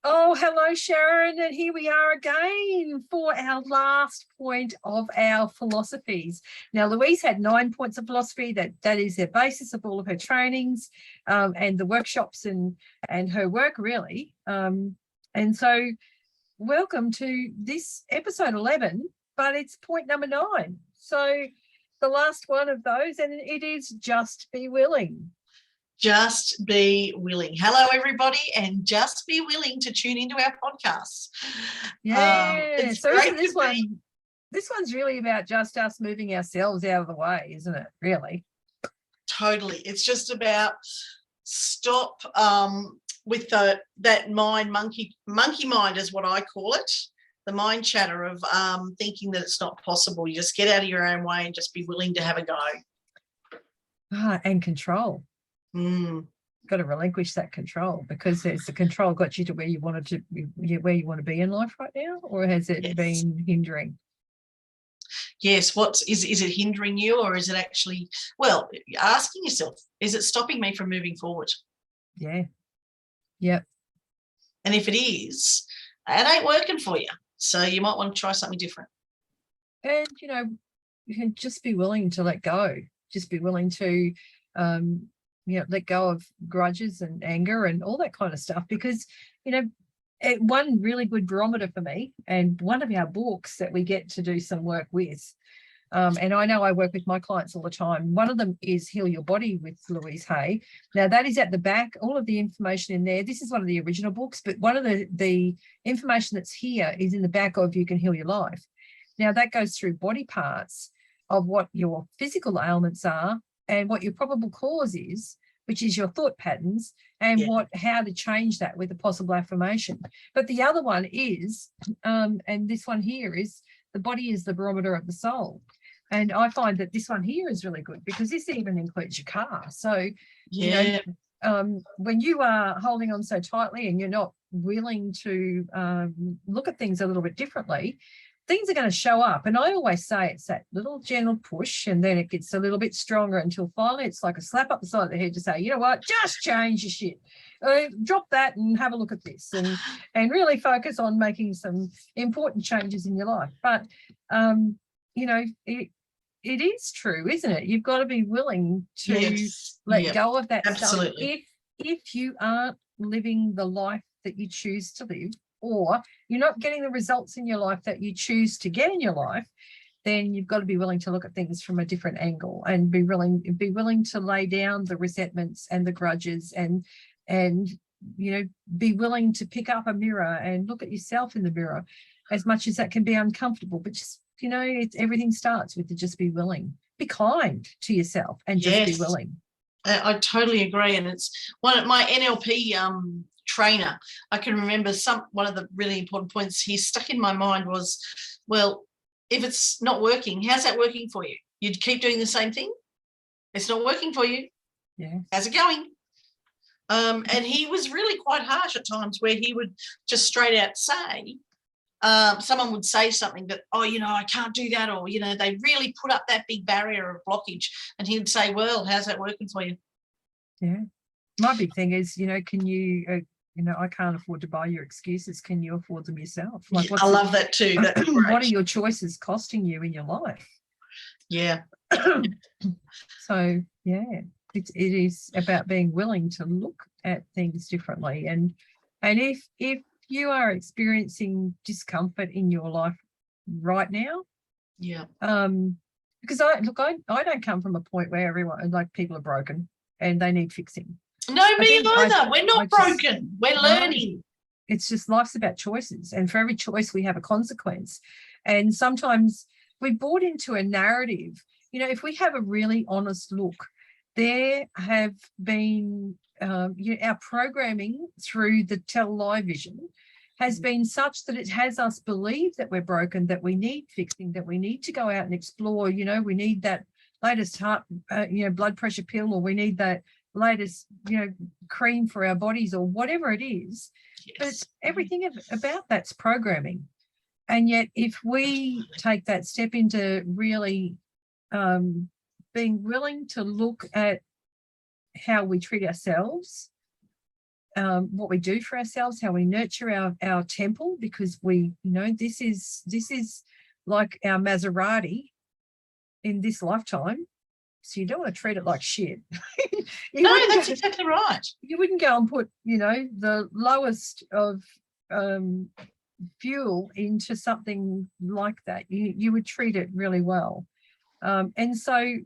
Oh, hello, Sharon. And here we are again for our last point of our philosophies. Now, Louise had 9 points of philosophy. That is the basis of all of her trainings and the workshops and her work, really. And so welcome to this episode 11, but it's point number 9. So the last one of those, and it is just be willing. Just be willing. Hello, everybody, and just be willing to tune into our podcasts. Yeah. So this one's really about just us moving ourselves out of the way, isn't it? Really. Totally. It's just about stop with that monkey mind is what I call it. The mind chatter of thinking that it's not possible. You just get out of your own way and just be willing to have a go. And control. Got to relinquish that control, because has the control got you to where you want to be in life right now, or has it been hindering? Yes. Is it hindering you, or is it actually, asking yourself, is it stopping me from moving forward? Yeah. Yep. And if it is, it ain't working for you. So you might want to try something different. And, you can just be willing to let go. Just be willing to, let go of grudges and anger and all that kind of stuff, because, one really good barometer for me, and one of our books that we get to do some work with, and I know I work with my clients all the time. One of them is Heal Your Body with Louise Hay. Now, that is at the back, all of the information in there. This is one of the original books, but one of the information that's here is in the back of You Can Heal Your Life. Now, that goes through body parts of what your physical ailments are and what your probable cause is, which is your thought patterns, and how to change that with a possible affirmation. But the other one is, and this one here is, the body is the barometer of the soul. And I find that this one here is really good, because this even includes your car. So, when you are holding on so tightly and you're not willing to look at things a little bit differently, things are going to show up. And I always say it's that little gentle push, and then it gets a little bit stronger until finally it's like a slap up the side of the head to say, you know what, just change your shit. Drop that and have a look at this, and really focus on making some important changes in your life. But, it is true, isn't it? You've got to be willing to let go of that stuff if you aren't living the life that you choose to live, or you're not getting the results in your life that you choose to get in your life. Then you've got to be willing to look at things from a different angle, and be willing to lay down the resentments and the grudges, and be willing to pick up a mirror and look at yourself in the mirror, as much as that can be uncomfortable. But just, everything starts with just be willing. Be kind to yourself and just be willing. I totally agree. And it's one of my NLP trainer, I can remember one of the really important points he stuck in my mind was, well, if it's not working, how's that working for you? You'd keep doing the same thing? It's not working for you. Yeah. How's it going? And he was really quite harsh at times, where he would just straight out say, someone would say something that, I can't do that, or, they really put up that big barrier of blockage, and he would say, well, how's that working for you? Yeah. My big thing is, can you, I can't afford to buy your excuses. Can you afford them yourself? I love that too. That's great. What are your choices costing you in your life? Yeah. So, it is about being willing to look at things differently. And if you are experiencing discomfort in your life right now, because I don't come from a point where people are broken and they need fixing. No, me neither. We're not broken. We're learning. It's just life's about choices, and for every choice we have a consequence. And sometimes we bought into a narrative. If we have a really honest look, there have been our programming through the tell-lie vision has been such that it has us believe that we're broken, that we need fixing, that we need to go out and explore. We need that latest heart, blood pressure pill, or we need that latest, cream for our bodies, or whatever it is. But everything about that's programming. And yet, if we take that step into really being willing to look at how we treat ourselves, what we do for ourselves, how we nurture our temple, because we, this is like our Maserati in this lifetime. So you don't want to treat it like shit. No, that's exactly right. You wouldn't go and put, the lowest of fuel into something like that. You would treat it really well. And so,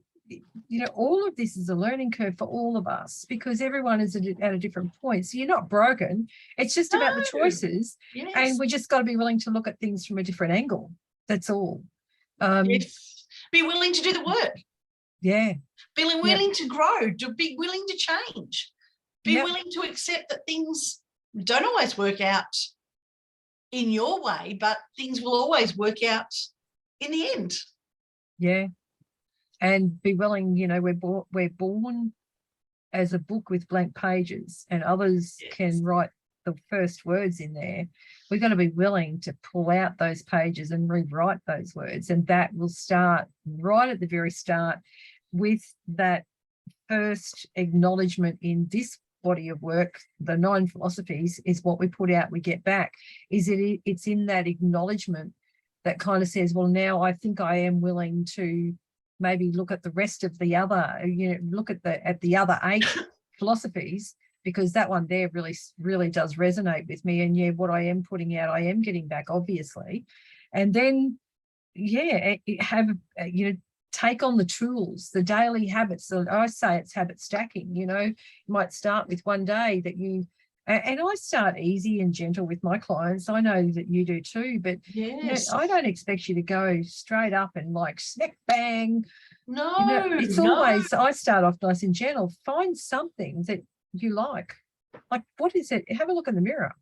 all of this is a learning curve for all of us, because everyone is at a different point. So you're not broken. It's just about the choices. Yes. And we just got to be willing to look at things from a different angle. That's all. Yes. Be willing to do the work. Yeah. Be willing to grow, to be willing to change. Be willing to accept that things don't always work out in your way, but things will always work out in the end. Yeah. And be willing, we're born as a book with blank pages, and others can write the first words in there. We're going to be willing to pull out those pages and rewrite those words. And that will start right at the very start with that first acknowledgement in this body of work. The 9 philosophies is what we put out, we get back. It's in that acknowledgement that kind of says, well, now I think I am willing to maybe look at the rest of the other, look at the other 8 philosophies, because that one there really does resonate with me. And what I am putting out, I am getting back, obviously. And then, take on the tools, the daily habits. So I say it's habit stacking. You might start with one day that and I start easy and gentle with my clients. I know that you do too, but I don't expect you to go straight up and like smack bang. No, it's always, I start off nice and gentle. Find something that you like. Like, what is it? Have a look in the mirror.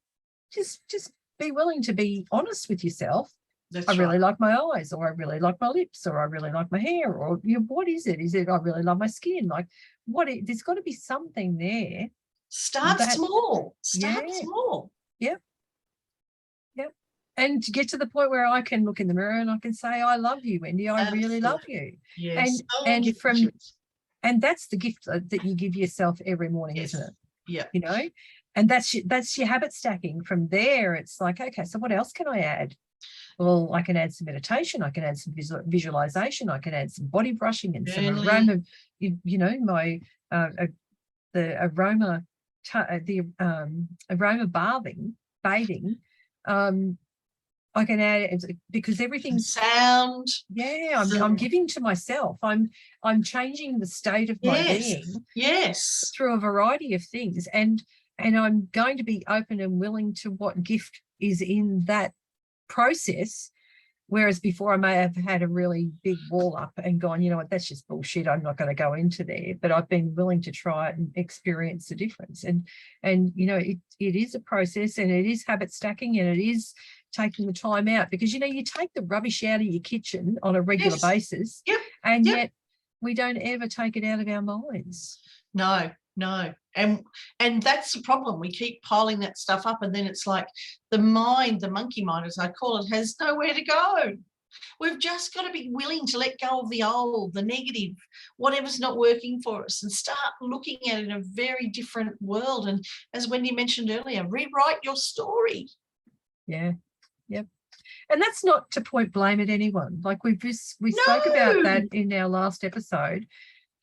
Just be willing to be honest with yourself. I really like my eyes, or I really like my lips, or I really like my hair, or what is it? Is it I really love my skin? Like, there's got to be something there. Start small. Start small. Yep. And to get to the point where I can look in the mirror and I can say, I love you, Wendy. I really love you. Yes. And that's the gift that you give yourself every morning, isn't it? Yeah. And that's your habit stacking. From there, it's like, okay, so what else can I add? Well, I can add some meditation. I can add some visualization. I can add some body brushing and some aroma. The aroma, aroma bathing. I can add, because everything's sound. Yeah, I'm giving to myself. I'm changing the state of my being. Yes. Through a variety of things, and I'm going to be open and willing to what gift is in that process. Whereas before I may have had a really big wall up and gone, you know what, that's just bullshit. I'm not going to go into there. But I've been willing to try it and experience the difference. And it is a process, and it is habit stacking, and it is taking the time out, because you take the rubbish out of your kitchen on a regular basis. And yet we don't ever take it out of our minds. No. And that's the problem. We keep piling that stuff up, and then it's like the mind, the monkey mind, as I call it, has nowhere to go. We've just got to be willing to let go of the old, the negative, whatever's not working for us, and start looking at it in a very different world. And as Wendy mentioned earlier, rewrite your story. Yeah. Yep. And that's not to point blame at anyone. Like we spoke about that in our last episode,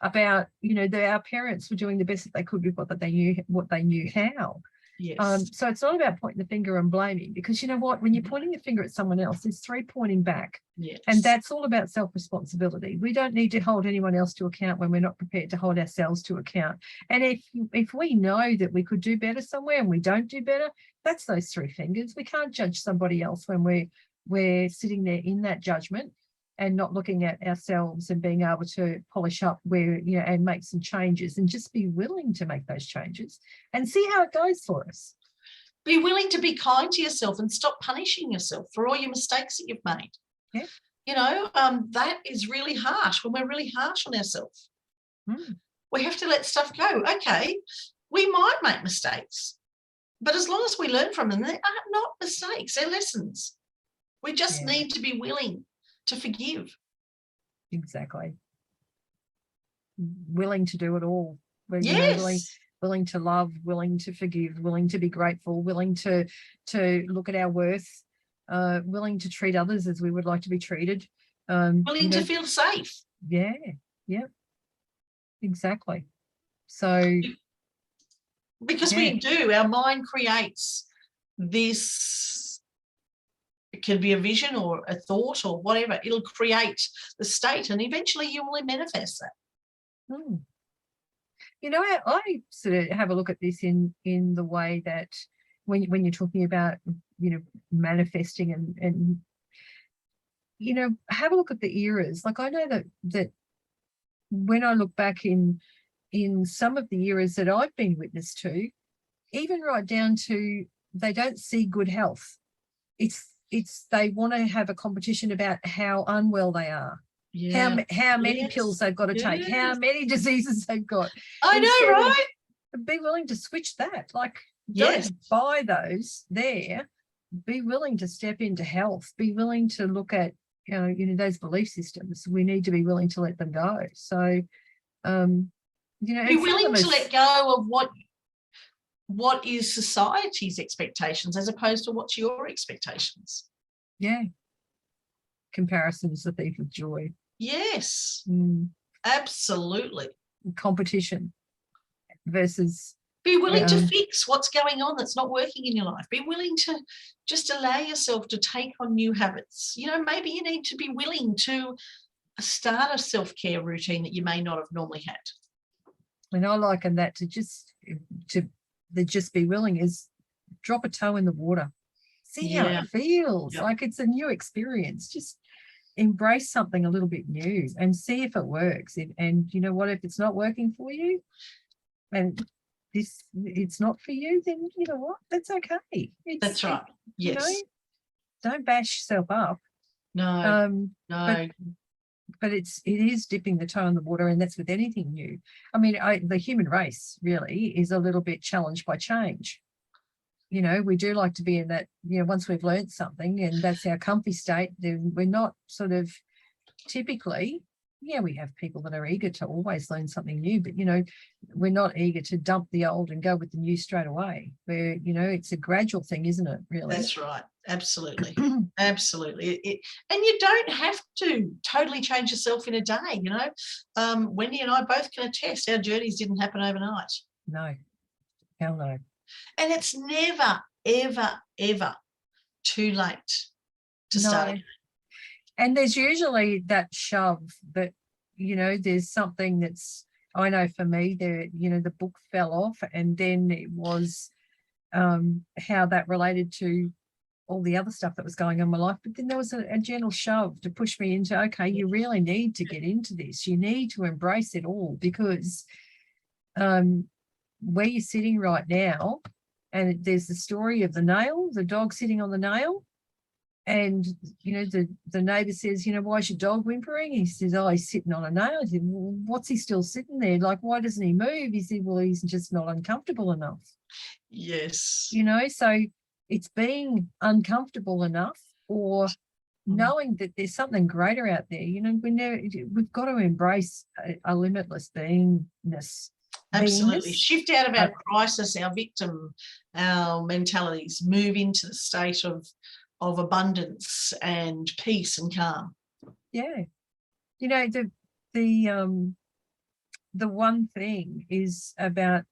about our parents were doing the best that they could with what they knew how. Yes. So it's not about pointing the finger and blaming, because you know what, when you're pointing the finger at someone else, there's 3 pointing back. Yes. And that's all about self-responsibility. We don't need to hold anyone else to account when we're not prepared to hold ourselves to account. And if we know that we could do better somewhere and we don't do better, that's those 3 fingers. We can't judge somebody else when we're sitting there in that judgment and not looking at ourselves and being able to polish up and make some changes, and just be willing to make those changes and see how it goes for us. Be willing to be kind to yourself and stop punishing yourself for all your mistakes that you've made. Yeah. That is really harsh, when we're really harsh on ourselves. Mm. We have to let stuff go. Okay, we might make mistakes, but as long as we learn from them, they are not mistakes, they're lessons. We just need to be willing to forgive. Exactly. Willing to do it all. Willing willing to love, willing to forgive, willing to be grateful, willing to look at our worth, willing to treat others as we would like to be treated. Willing to feel safe. Yeah, exactly. So because we do, our mind creates this, it can be a vision or a thought or whatever, it'll create the state and eventually you will manifest that. You know, I sort of have a look at this in the way that when you're talking about, you know, manifesting and you know, have a look at the eras. Like I know that when I look back in some of the eras that I've been witness to, even right down to they don't see good health. It's they want to have a competition about how unwell they are. Yeah. How many pills they've got to take, how many diseases they've got. I know, right? Be willing to switch that. Like, don't buy those there. Be willing to step into health. Be willing to look at, you know, those belief systems. We need to be willing to let them go. So, you know, be willing to let go of what is society's expectations as opposed to what's your expectations. Yeah. Comparison is the thief of joy. Yes, absolutely. Competition versus. Be willing to fix what's going on that's not working in your life. Be willing to just allow yourself to take on new habits. You know, maybe you need to be willing to start a self-care routine that you may not have normally had. And I liken that to just be willing is drop a toe in the water. See how it feels. Like it's a new experience. Just embrace something a little bit new and see if it works. And you know what, if it's not working for you and it's not for you, then you know what, that's okay. That's right. Yes. You know, don't bash yourself up. No. No. But it is dipping the toe in the water, and that's with anything new. I mean, the human race really is a little bit challenged by change. You know, we do like to be in that, you know, once we've learned something and that's our comfy state, then we're not sort of typically, we have people that are eager to always learn something new, but, you know, we're not eager to dump the old and go with the new straight away. Where, you know, it's a gradual thing, isn't it, really? That's right. Absolutely. Absolutely. And you don't have to totally change yourself in a day, you know. Wendy and I both can attest our journeys didn't happen overnight. No. Hell no. And it's never, ever, ever too late to start again. And there's usually that shove that, you know, there's something that's, I know for me, you know, the book fell off, and then it was how that related to all the other stuff that was going on in my life. But then there was a gentle shove to push me into, okay, you really need to get into this. You need to embrace it all, because where you're sitting right now, and there's the story of the nail, the dog sitting on the nail. And, you know, the neighbour says, you know, why is your dog whimpering? He says, oh, he's sitting on a nail. He said, well, what's he still sitting there? Like, why doesn't he move? He said, well, he's just not uncomfortable enough. Yes. You know, so it's being uncomfortable enough, or knowing that there's something greater out there. You know, we've got to embrace a limitless beingness. Absolutely. Shift out of our crisis, our victim, our mentalities, move into the state of abundance and peace and calm. Yeah. You know, the one thing is about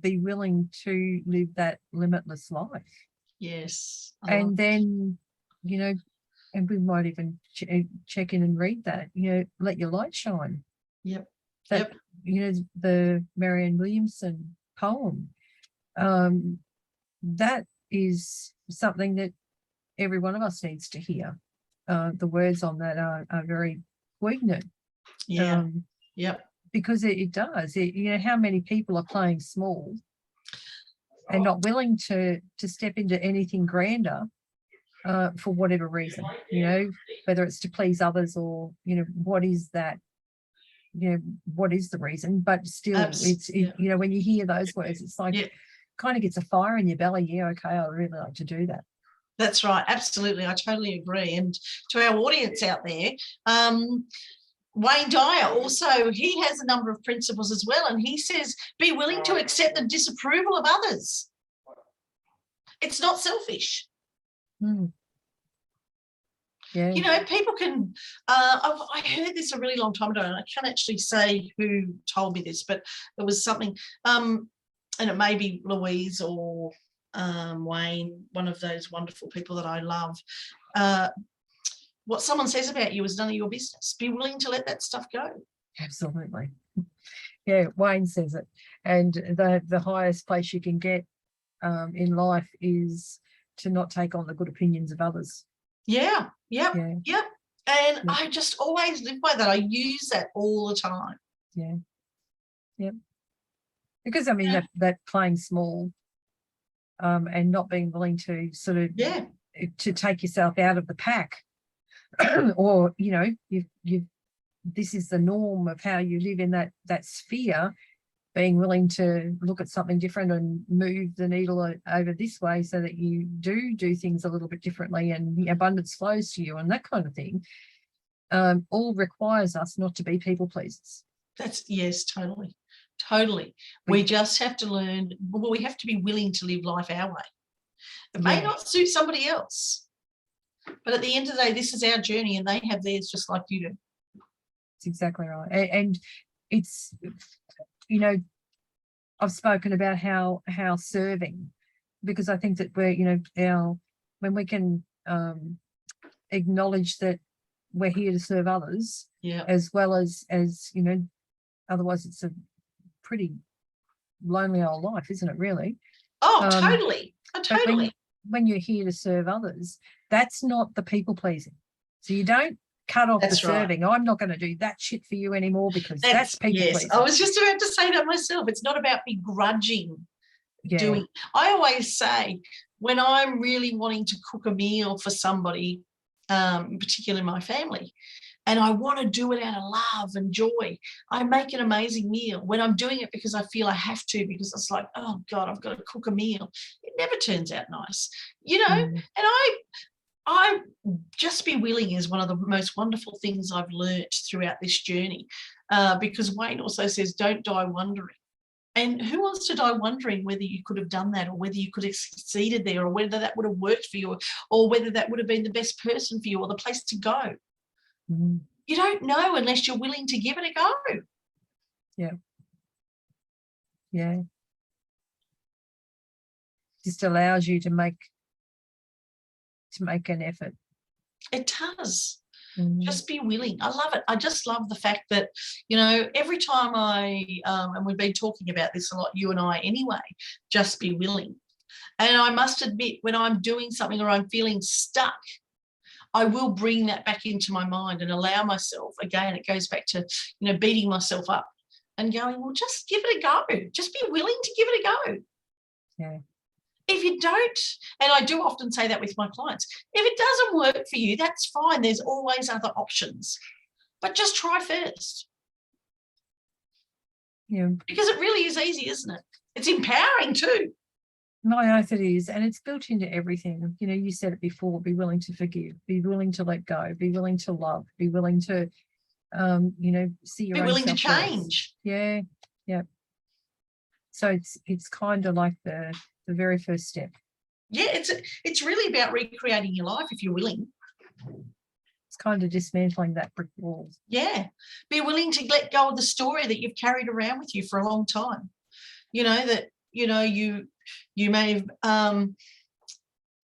be willing to live that limitless life. Yes. And then, you know, and we might even check in and read that, you know, let your light shine. Yep. That, you know, the Marianne Williamson poem, that is something that every one of us needs to hear. The words on that are very poignant. Yeah. Because it does. You know, how many people are playing small and not willing to step into anything grander for whatever reason, you know, whether it's to please others or, you know, what is that? You know, what is the reason? But still, you know, when you hear those words, it's like kind of gets a fire in your belly. Yeah, okay, I'd really like to do that. That's right. Absolutely. I totally agree. And to our audience out there, Wayne Dyer also, he has a number of principles as well, and he says be willing to accept the disapproval of others. It's not selfish. Mm. Yeah. You know, people can, I heard this a really long time ago, and I can't actually say who told me this, but it was something, and it may be Louise or Wayne, one of those wonderful people that I love. What someone says about you is none of your business. Be willing to let that stuff go. Absolutely. Yeah, Wayne says it. And the highest place you can get in life is to not take on the good opinions of others. Yeah, yep, Yeah. yep. And I just always live by that. I use that all the time. Yeah. Yep. Because I mean that playing small and not being willing to sort of to take yourself out of the pack, or you know, you this is the norm of how you live in that sphere. Being willing to look at something different and move the needle over this way so that you do things a little bit differently and the abundance flows to you and that kind of thing, all requires us not to be people pleasers. Yes, totally. We just have to learn, well, we have to be willing to live life our way. It may not suit somebody else, but at the end of the day, this is our journey and they have theirs just like you do. That's exactly right. And it's, you know, I've spoken about how serving, because I think that we're, you know, when we can acknowledge that we're here to serve others, as well as you know, otherwise it's a pretty lonely old life, isn't it, really? Oh, totally. Totally. When you're here to serve others, that's not the people pleasing. So you don't cut off the serving. I'm not going to do that shit for you anymore because that's people pleasing. I was just about to say that myself. It's not about begrudging doing. I always say when I'm really wanting to cook a meal for somebody, particularly my family, and I want to do it out of love and joy, I make an amazing meal. When I'm doing it because I feel I have to, because it's like, oh God, I've got to cook a meal, it never turns out nice, you know. And I just be willing is one of the most wonderful things I've learnt throughout this journey, because Wayne also says don't die wondering. And who wants to die wondering whether you could have done that or whether you could have succeeded there or whether that would have worked for you or whether that would have been the best person for you or the place to go? You don't know unless you're willing to give it a go. Yeah. Just allows you to make an effort. It does. Just be willing. I love it. I just love the fact that, you know, every time and we've been talking about this a lot, you and I anyway, just be willing. And I must admit, when I'm doing something or I'm feeling stuck, I will bring that back into my mind and allow myself, again, it goes back to, you know, beating myself up and going, well, just give it a go. Just be willing to give it a go. Yeah. If you don't, and I do often say that with my clients, if it doesn't work for you, that's fine. There's always other options, but just try first. Yeah. Because it really is easy, isn't it? It's empowering too. My oath it is, and it's built into everything. You know, you said it before, be willing to forgive, be willing to let go, be willing to love, be willing to, you know, see your own be willing to self-worth. change. Yeah. So it's kind of like the very first step. Yeah, it's really about recreating your life if you're willing. It's kind of dismantling that brick wall. Yeah. Be willing to let go of the story that you've carried around with you for a long time. You know, that, you know, you may have,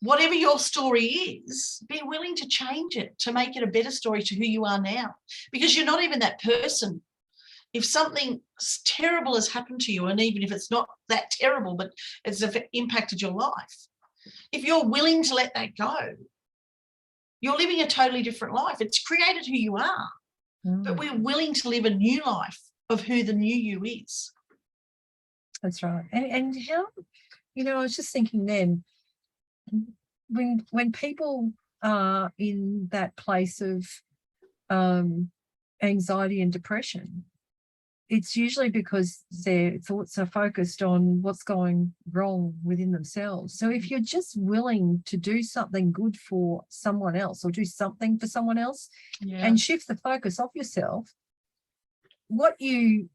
whatever your story is, be willing to change it, to make it a better story to who you are now, because you're not even that person. If something terrible has happened to you, and even if it's not that terrible, but it's impacted your life, if you're willing to let that go, you're living a totally different life. It's created who you are, but we're willing to live a new life of who the new you is. That's right. And how, you know, I was just thinking then, when people are in that place of anxiety and depression, it's usually because their thoughts are focused on what's going wrong within themselves. So if you're just willing to do something good for someone else or do something for someone else and shift the focus off yourself, what you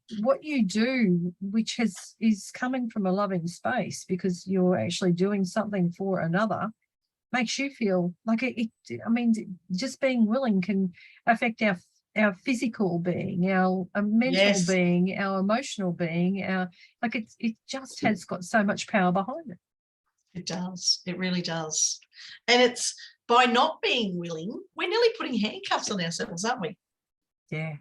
do, which is coming from a loving space because you're actually doing something for another, makes you feel like I mean, just being willing can affect our physical being, our mental Yes, being, our emotional being, it just has got so much power behind it. it does. It really does. And it's by not being willing, we're nearly putting handcuffs on ourselves, aren't we? Yeah.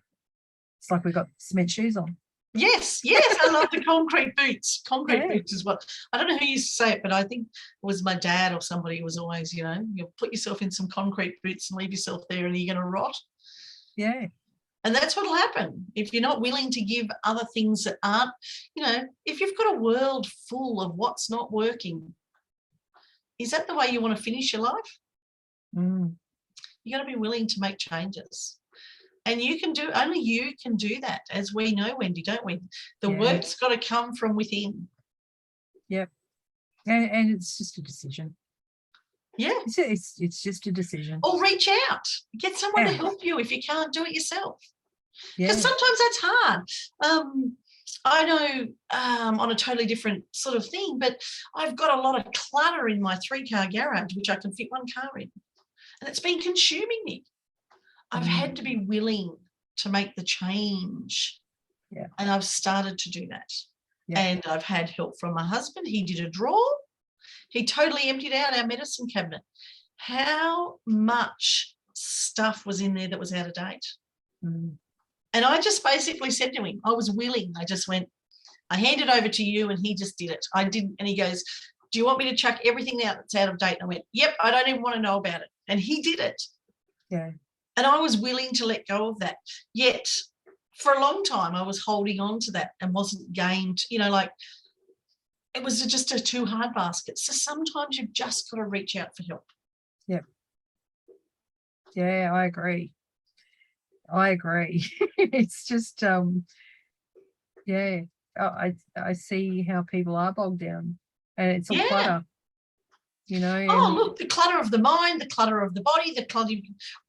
It's like we've got cement shoes on. Yes, I love the concrete boots. Concrete Yeah. boots is what, I don't know who used to say it, but I think it was my dad or somebody who was always, you put yourself in some concrete boots and leave yourself there and you're going to rot. Yeah. And that's what'll happen if you're not willing to give other things that aren't, if you've got a world full of what's not working, is that the way you want to finish your life? Mm. You got to be willing to make changes. And only you can do that, as we know, Wendy, don't we? The work's got to come from within. Yep. And it's just a decision. Yeah. It's just a decision. Or reach out. Get someone to help you if you can't do it yourself. Yeah. Because sometimes that's hard. I know on a totally different sort of thing, but I've got a lot of clutter in my 3-car garage, which I can fit 1 car in. And it's been consuming me. I've had to be willing to make the change. Yeah. And I've started to do that. Yeah. And I've had help from my husband. He did a drawer. He totally emptied out our medicine cabinet. How much stuff was in there that was out of date? Mm. And I just basically said to him, I was willing. I just went, I hand it over to you, and he just did it. I didn't, and he goes, do you want me to chuck everything out that's out of date? And I went, yep, I don't even want to know about it. And he did it. Yeah. And I was willing to let go of that. Yet for a long time, I was holding on to that and wasn't gained, it was just a too hard basket. So sometimes you've just got to reach out for help. Yep. Yeah, I agree. It's just, I see how people are bogged down, and it's all clutter, Oh, look, the clutter of the mind, the clutter of the body, the clutter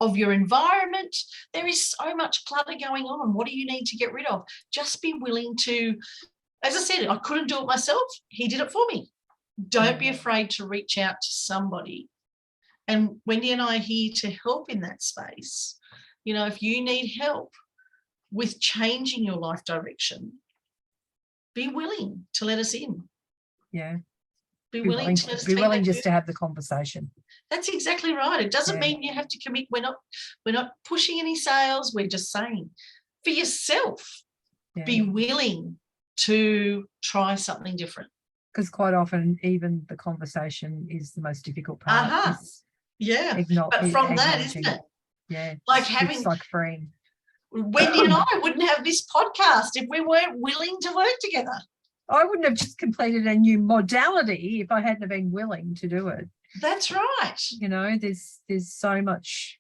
of your environment. There is so much clutter going on. What do you need to get rid of? Just be willing to, as I said, I couldn't do it myself. He did it for me. Don't be afraid to reach out to somebody. And Wendy and I are here to help in that space. If you need help with changing your life direction, be willing to let us in. Yeah. Be willing to let us be willing just to have the conversation. That's exactly right. It doesn't mean you have to commit. We're not pushing any sales. We're just saying for yourself, be willing to try something different. Because quite often even the conversation is the most difficult part. But from that, isn't it? Yeah. Like it's like freeing. Wendy and I wouldn't have this podcast if we weren't willing to work together. I wouldn't have just completed a new modality if I hadn't have been willing to do it. That's right. There's so much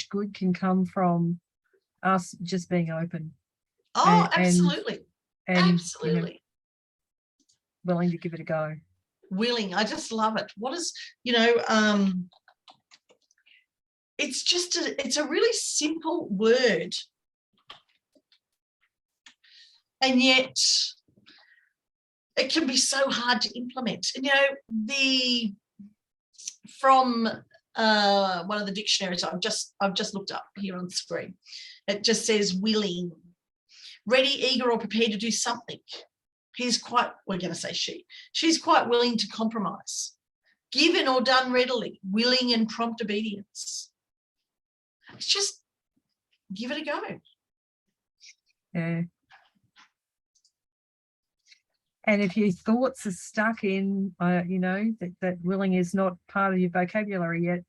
good can come from us just being open. Oh, absolutely. Absolutely. Willing to give it a go. Willing. I just love it. What is, it's a really simple word. And yet it can be so hard to implement. And, from one of the dictionaries I've just looked up here on the screen, it just says willing, ready, eager, or prepared to do something. She's quite willing to compromise, given or done readily, willing and prompt obedience. It's just give it a go. Yeah. And if your thoughts are stuck in, that willing is not part of your vocabulary yet,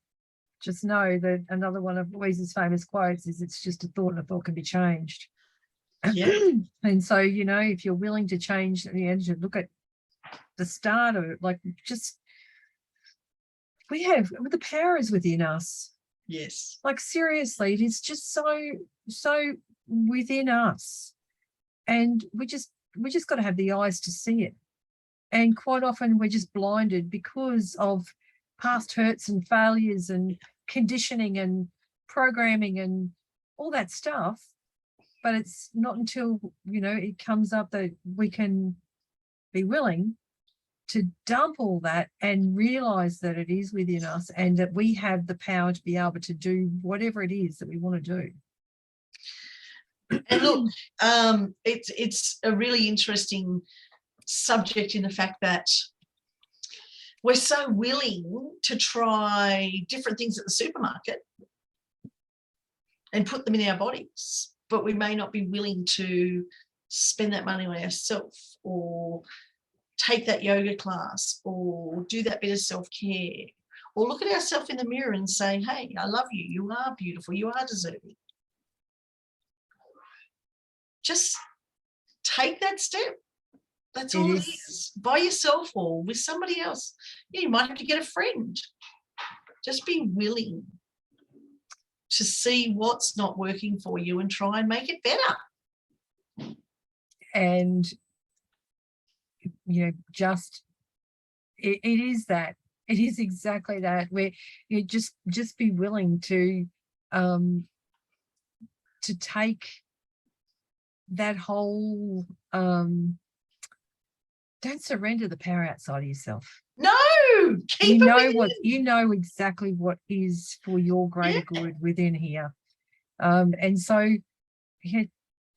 just know that another one of Louise's famous quotes is, it's just a thought, and a thought can be changed. Yeah. And so, if you're willing to change, to look at the start of it, the power is within us. Yes. Like, seriously, it is just so within us. And we just got to have the eyes to see it. And quite often we're just blinded because of past hurts and failures and conditioning and programming and all that stuff. but it's not until, it comes up that we can be willing to dump all that and realize that it is within us and that we have the power to be able to do whatever it is that we want to do. And look, it's a really interesting subject in the fact that we're so willing to try different things at the supermarket and put them in our bodies, but we may not be willing to spend that money on ourselves or take that yoga class or do that bit of self-care or look at ourselves in the mirror and say, hey, I love you. You are beautiful. You are deserving. Just take that step. That's all it is. By yourself or with somebody else. Yeah, you might have to get a friend. Just be willing to see what's not working for you and try and make it better. And, just, it is that. It is exactly that, where you just be willing to take that whole, don't surrender the power outside of yourself. No, keep you know exactly what is for your greater good within here. And so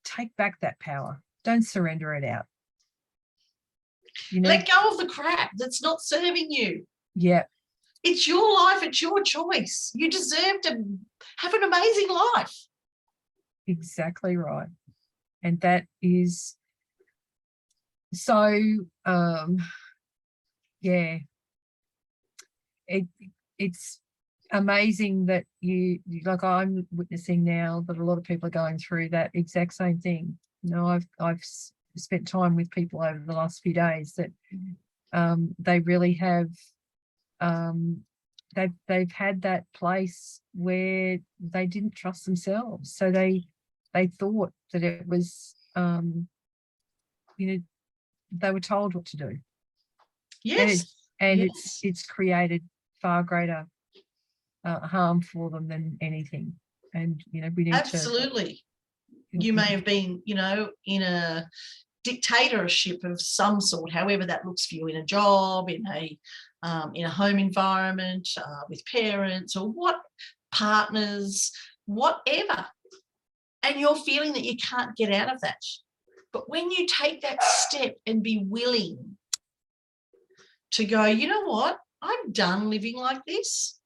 take back that power. Don't surrender it out. Let go of the crap that's not serving you. Yeah. It's your life, it's your choice. You deserve to have an amazing life. Exactly right. And that is so it's amazing that you like I'm witnessing now that a lot of people are going through that exact same thing. I've spent time with people over the last few days that they really have they've had that place where they didn't trust themselves, so they thought that it was they were told what to do. Yes. And it's created far greater harm for them than anything. And we need absolutely. You may have been, in a dictatorship of some sort, however that looks for you, in a job, in a home environment, with parents or partners, whatever. And you're feeling that you can't get out of that. But when you take that step and be willing to go, you know what, I'm done living like this.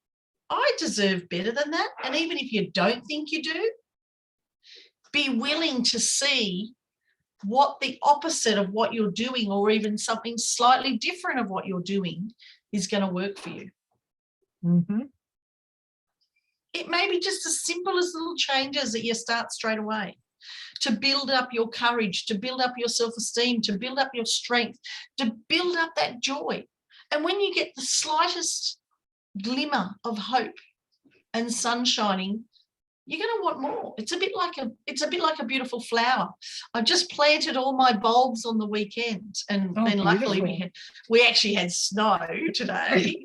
I deserve better than that. And even if you don't think you do, be willing to see what the opposite of what you're doing or even something slightly different of what you're doing is going to work for you. Mm-hmm. It may be just as simple as little changes that you start straight away to build up your courage, to build up your self-esteem, to build up your strength, to build up that joy. And when you get the slightest glimmer of hope and sun shining, you're going to want more. It's a bit like a beautiful flower. I just planted all my bulbs on the weekend, and luckily we actually had snow today,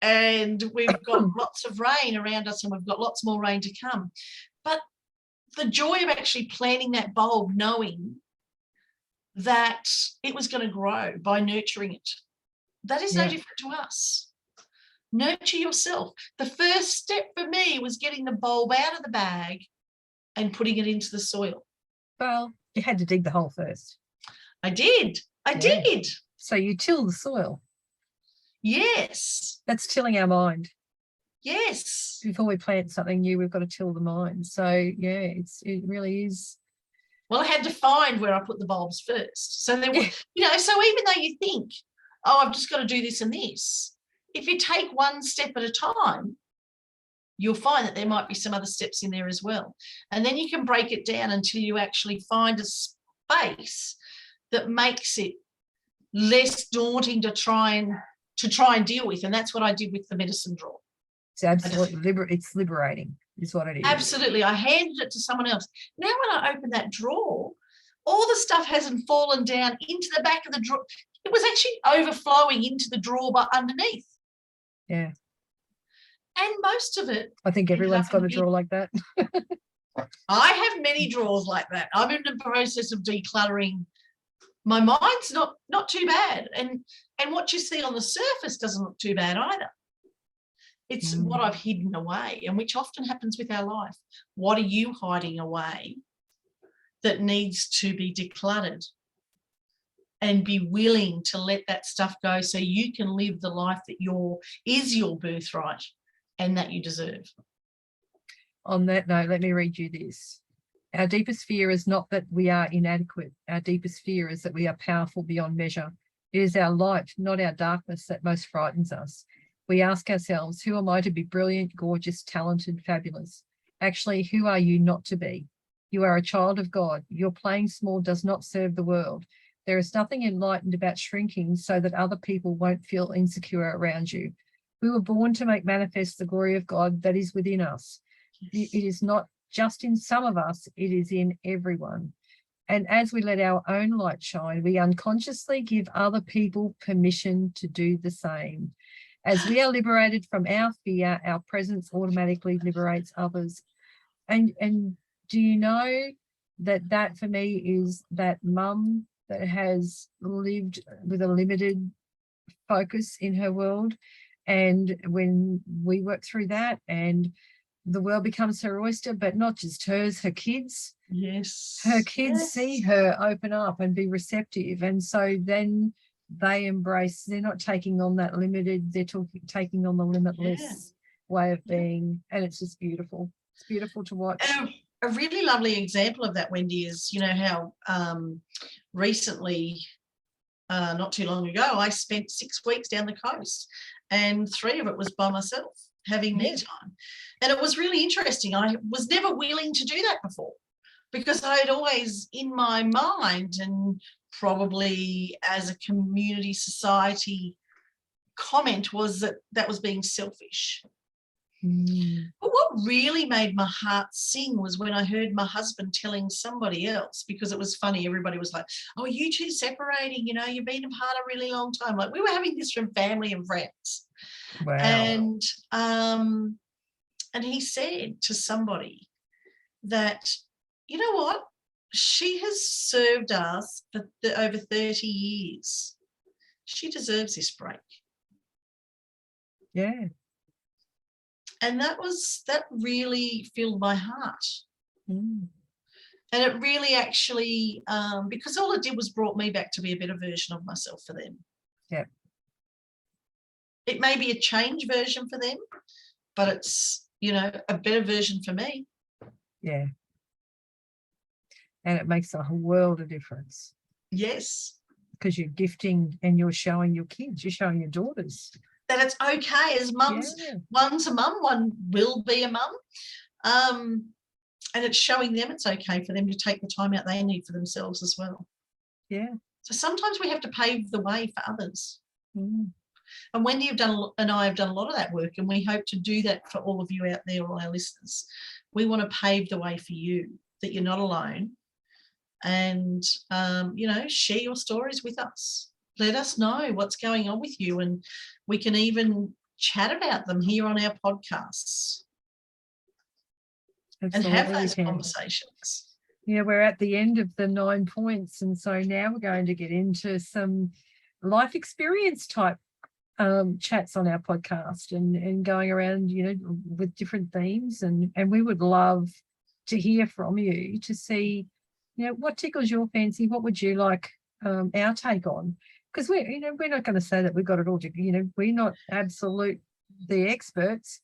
and we've got lots of rain around us, and we've got lots more rain to come. But the joy of actually planting that bulb, knowing that it was going to grow by nurturing it, that is no different to us. Nurture yourself. The first step for me was getting the bulb out of the bag and putting it into the soil. Well, you had to dig the hole first. I did. I did. So you till the soil. Yes. That's tilling our mind. Yes. Before we plant something new, we've got to till the mind. So, it really is. Well, I had to find where I put the bulbs first. So there were, so even though you think, oh, I've just got to do this and this, if you take one step at a time, you'll find that there might be some other steps in there as well. And then you can break it down until you actually find a space that makes it less daunting to try and deal with. And that's what I did with the medicine drawer. It's absolutely it's liberating, is what it is. Absolutely. I handed it to someone else. Now when I open that drawer, all the stuff hasn't fallen down into the back of the drawer. It was actually overflowing into the drawer but underneath. Yeah. And most of it. I think everyone's got a drawer like that. I have many drawers like that. I'm in the process of decluttering. My mind's not too bad, and what you see on the surface doesn't look too bad either. It's what I've hidden away, and which often happens with our life. What are you hiding away that needs to be decluttered? And be willing to let that stuff go so you can live the life that is your birthright and that you deserve. On that note, let me read you this. Our deepest fear is not that we are inadequate. Our deepest fear is that we are powerful beyond measure. It is our light, not our darkness, that most frightens us. We ask ourselves, who am I to be brilliant, gorgeous, talented, fabulous? Actually, who are you not to be? You are a child of God. Your playing small does not serve the world. There is nothing enlightened about shrinking so that other people won't feel insecure around you. We were born to make manifest the glory of God that is within us. It is not just in some of us, it is in everyone. And as we let our own light shine, we unconsciously give other people permission to do the same. As we are liberated from our fear, our presence automatically liberates others. And do you know that for me is that mum that has lived with a limited focus in her world. And when we work through that and the world becomes her oyster, but not just hers, her kids. Yes. Her kids see her open up and be receptive. And so then they embrace, they're not taking on that limited, they're taking on the limitless way of being. And it's just beautiful. It's beautiful to watch. And a really lovely example of that, Wendy, is, you know, how recently, not too long ago, I spent 6 weeks down the coast and 3 of it was by myself, having me time. And it was really interesting. I was never willing to do that before because I had always in my mind, and probably as a community society comment, was that was being selfish. But what really made my heart sing was when I heard my husband telling somebody else, because it was funny, everybody was like, oh, you two separating, you know, you've been apart a really long time. Like, we were having this from family and friends. Wow. And he said to somebody that, you know what, she has served us for over 30 years. She deserves this break. Yeah. And that really filled my heart. And it really actually, because all it did was brought me back to be a better version of myself for them. Yeah. It may be a change version for them, but it's, you know, a better version for me. Yeah. And it makes a whole world of difference. Yes. Because you're gifting and you're showing your kids, you're showing your daughters that it's okay as mums. One's a mum, one will be a mum. And it's showing them it's okay for them to take the time out they need for themselves as well. Yeah. So sometimes we have to pave the way for others. And Wendy and I have done a lot of that work, and we hope to do that for all of you out there, all our listeners. We want to pave the way for you, that you're not alone. And, you know, share your stories with us. Let us know what's going on with you, and we can even chat about them here on our podcasts. Absolutely, and have those conversations. Yeah, we're at the end of the 9 points, and so now we're going to get into some life experience type chats on our podcast and going around, you know, with different themes, and we would love to hear from you to see, you know, what tickles your fancy, what would you like our take on, because we're not going to say that we've got it all together, you know, we're not absolute the experts,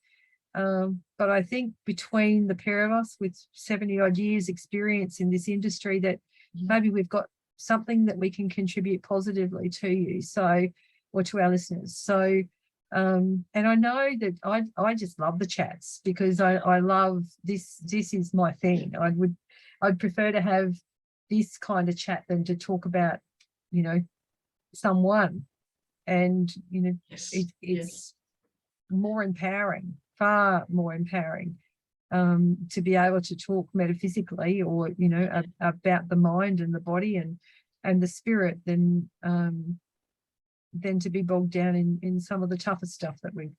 but I think between the pair of us with 70 odd years experience in this industry, that maybe we've got something that we can contribute positively to you, so, or to our listeners. So and I know that I just love the chats, because I love this is my thing. I'd prefer to have this kind of chat than to talk about, you know, someone, and you know, it's more empowering, far more empowering, to be able to talk metaphysically, or you know, about the mind and the body and the spirit, than to be bogged down in some of the toughest stuff that we've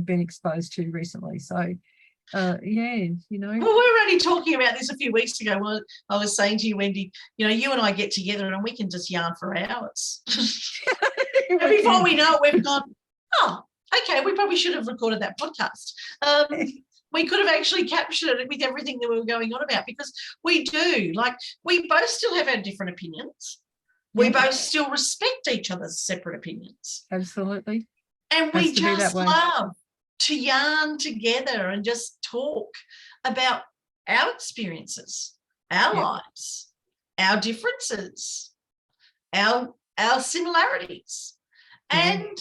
been exposed to recently. So Yeah, you know. Well, we were only talking about this a few weeks ago. Well, I was saying to you, Wendy, you and I get together and we can just yarn for hours. And before we know it, we've gone, oh, okay, we probably should have recorded that podcast. We could have actually captured it with everything that we were going on about, because we do. Like, we both still have our different opinions. We both still respect each other's separate opinions. Absolutely. And we just love to yarn together and just talk about our experiences, our lives, our differences, our similarities. And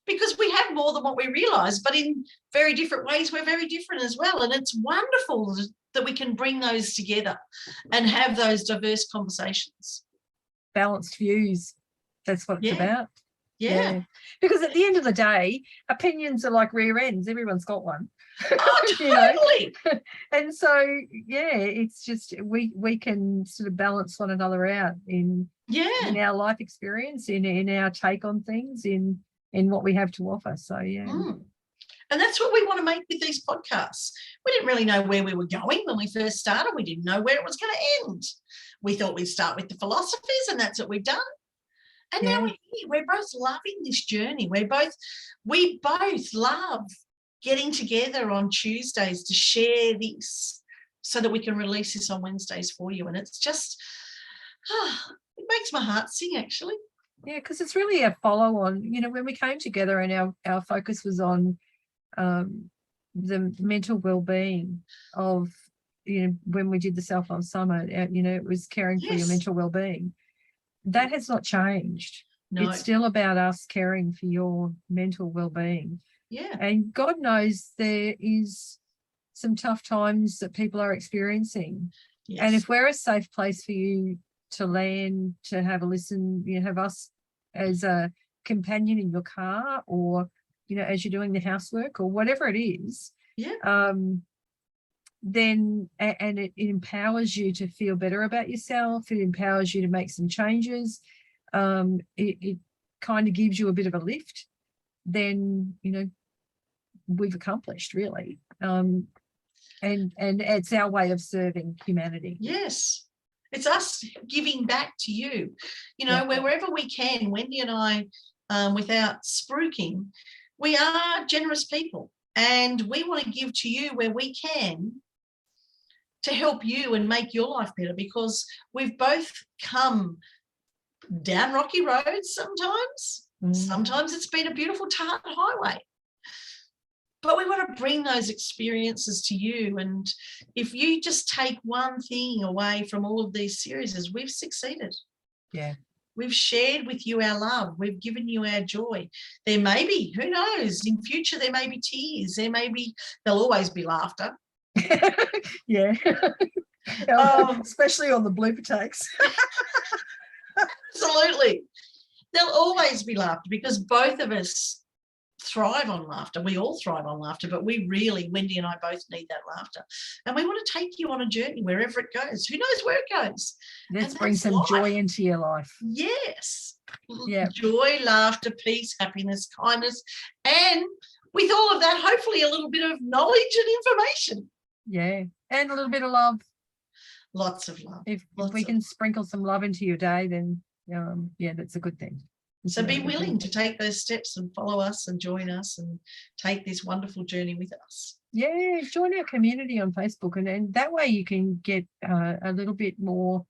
because we have more than what we realise, but in very different ways, we're very different as well. And it's wonderful that we can bring those together and have those diverse conversations. Balanced views. That's what it's about. Yeah. Because at the end of the day, opinions are like rear ends. Everyone's got one. Oh, totally. And so, it's just we can sort of balance one another out in our life experience, in our take on things, in what we have to offer. So, And that's what we want to make with these podcasts. We didn't really know where we were going when we first started. We didn't know where it was going to end. We thought we'd start with the philosophies, and that's what we've done. And now we're here. We're both loving this journey. We both love getting together on Tuesdays to share this so that we can release this on Wednesdays for you. And it's just, it makes my heart sing, actually. Yeah, because it's really a follow on. When we came together and our focus was on the mental well-being of, when we did the Self-Love Summit, it was caring for your mental well-being. That has not changed. No. It's still about us caring for your mental well-being. Yeah. And God knows there is some tough times that people are experiencing. Yes. And if we're a safe place for you to land, to have a listen, have us as a companion in your car, or, as you're doing the housework or whatever it is, then, and it empowers you to feel better about yourself. It empowers you to make some changes. It kind of gives you a bit of a lift. Then, we've accomplished, really. And it's our way of serving humanity. Yes. It's us giving back to you. Wherever we can, Wendy and I, without spruiking, we are generous people, and we want to give to you where we can to help you and make your life better, because we've both come down rocky roads sometimes. Sometimes it's been a beautiful tarred highway. But we want to bring those experiences to you. And if you just take one thing away from all of these series, we've succeeded. Yeah. We've shared with you our love. We've given you our joy. There may be, who knows, in future there may be tears. There'll always be laughter. Yeah. Especially on the blooper takes. Absolutely. There'll always be laughter, because both of us thrive on laughter. We all thrive on laughter, but we really, Wendy and I both need that laughter. And we want to take you on a journey wherever it goes. Who knows where it goes? Let's bring some joy into your life. Yes. Yeah. Joy, laughter, peace, happiness, kindness, and with all of that, hopefully a little bit of knowledge and information. Yeah. And a little bit of love. Lots of love. If we can sprinkle some love into your day, then that's a good thing. So be willing to take those steps and follow us and join us and take this wonderful journey with us. Yeah, join our community on Facebook, and that way you can get a little bit more.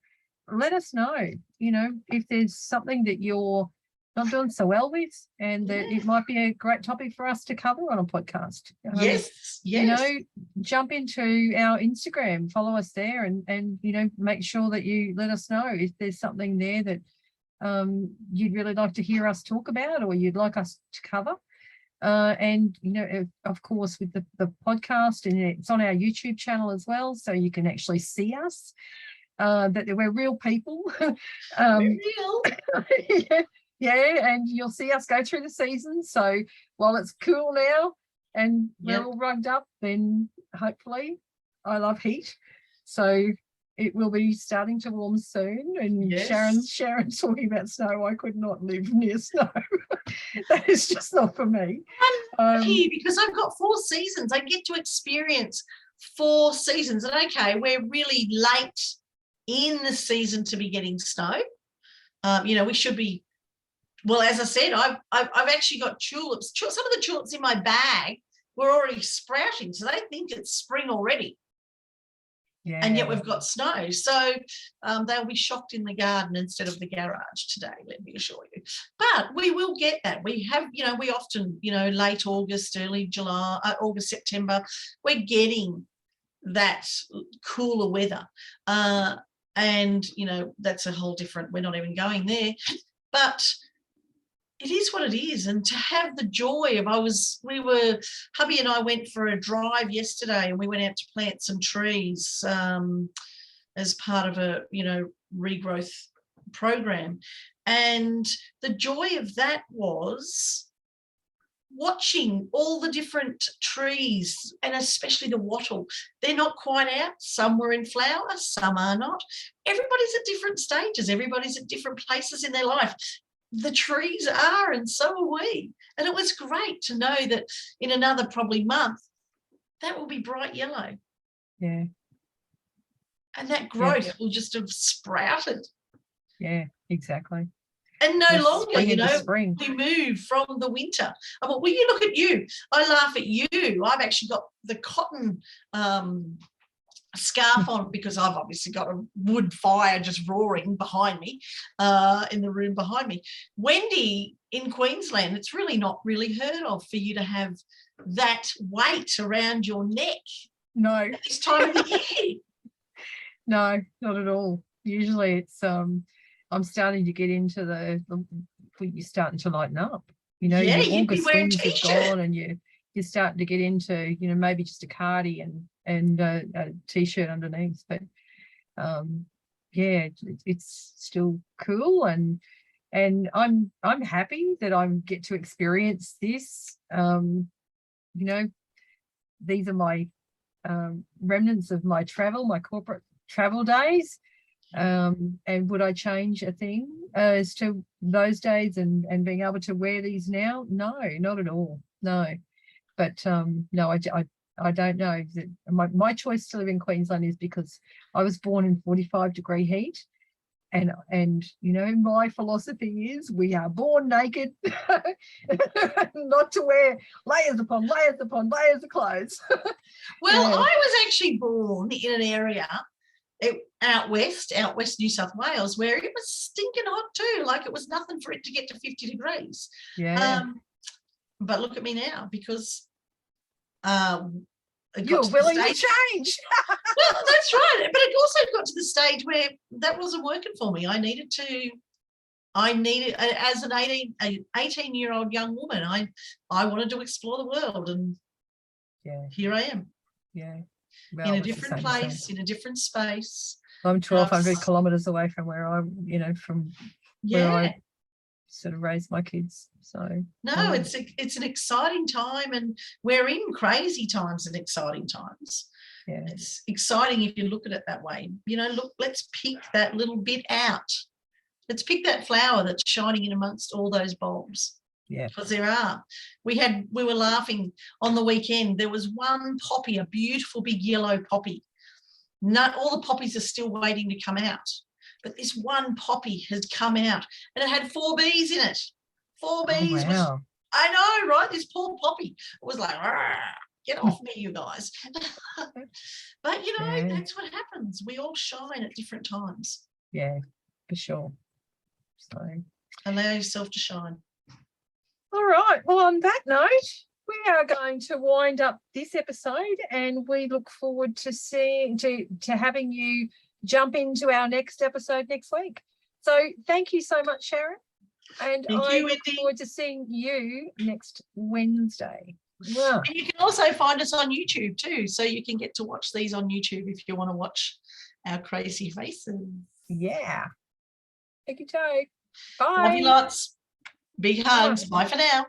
Let us know, if there's something that you're not doing so well with, and that it might be a great topic for us to cover on a podcast. Yes. Jump into our Instagram, follow us there, and make sure that you let us know if there's something there that you'd really like to hear us talk about, or you'd like us to cover. And of course, with the podcast, and it's on our YouTube channel as well, so you can actually see us, that we're real people. We're real. Yeah, and you'll see us go through the season. So while it's cool now and we're all rugged up, then hopefully, I love heat, so it will be starting to warm soon. And Sharon's talking about snow. I could not live near snow. That is just not for me. lucky because I've got 4 seasons. I get to experience 4 seasons. And okay, we're really late in the season to be getting snow. We should be. Well, as I said, I've actually got tulips. Some of the tulips in my bag were already sprouting, so they think it's spring already. Yeah. And yet we've got snow. So they'll be shocked in the garden instead of the garage today, let me assure you. But we will get that. We have, we often, late August, early July, August, September, we're getting that cooler weather. And, that's a whole different, we're not even going there. But it is what it is. And to have the joy of, hubby and I went for a drive yesterday and we went out to plant some trees as part of a, regrowth program. And the joy of that was watching all the different trees and especially the wattle. They're not quite out. Some were in flower, some are not. Everybody's at different stages. Everybody's at different places in their life. The trees are, and so are we. And it was great to know that in another probably month, that will be bright yellow. Yeah. And that growth will just have sprouted. Yeah, exactly. And no longer, we move from the winter. Well, you look at you. I laugh at you. I've actually got the cotton scarf on because I've obviously got a wood fire just roaring behind me in the room behind me. Wendy, in Queensland, it's really not really heard of for you to have that weight around your neck. No. At this time of the year. No, not at all. Usually it's I'm starting to get into you're starting to lighten up. Your August swings have gone and you're starting to get into, maybe just a cardi and a t-shirt underneath. But it's still cool and I'm happy that I get to experience this. These are my remnants of my corporate travel days. And would I change a thing as to those days and being able to wear these now? No, not at all. No. But no, I don't know. My choice to live in Queensland is because I was born in 45-degree heat. And my philosophy is we are born naked, not to wear layers upon layers upon layers of clothes. Well, I was actually born in an area out west New South Wales, where it was stinking hot too. Like it was nothing for it to get to 50 degrees. Yeah. But look at me now because you're willing to change. Well, that's right. But it also got to the stage where that wasn't working for me. I needed as an 18-year-old young woman, I wanted to explore the world, and here I am. Yeah. Well, in a different place, in a different space. I'm 1,200 kilometres away from where where I sort of raised my kids. So no, it's an exciting time, and we're in crazy times and exciting times. Yeah, it's exciting if you look at it that way. Look, let's pick that little bit out. Let's pick that flower that's shining in amongst all those bulbs. Yeah, because there are. We were laughing on the weekend. There was one poppy, a beautiful big yellow poppy. All the poppies are still waiting to come out, but this one poppy has come out, and it had 4 bees in it. 4 bees. Oh, wow. I know, right? This poor poppy. It was like, get off me, you guys. But that's what happens. We all shine at different times. Yeah, for sure. So allow yourself to shine. All right. Well, on that note, we are going to wind up this episode, and we look forward to having you jump into our next episode next week. So thank you so much, Sharon. And I look forward to seeing you next Wednesday. Yeah. And you can also find us on YouTube too, so you can get to watch these on YouTube if you want to watch our crazy faces. Yeah. Thank you, Joe. Bye. Love you lots. Big hugs. Bye for now.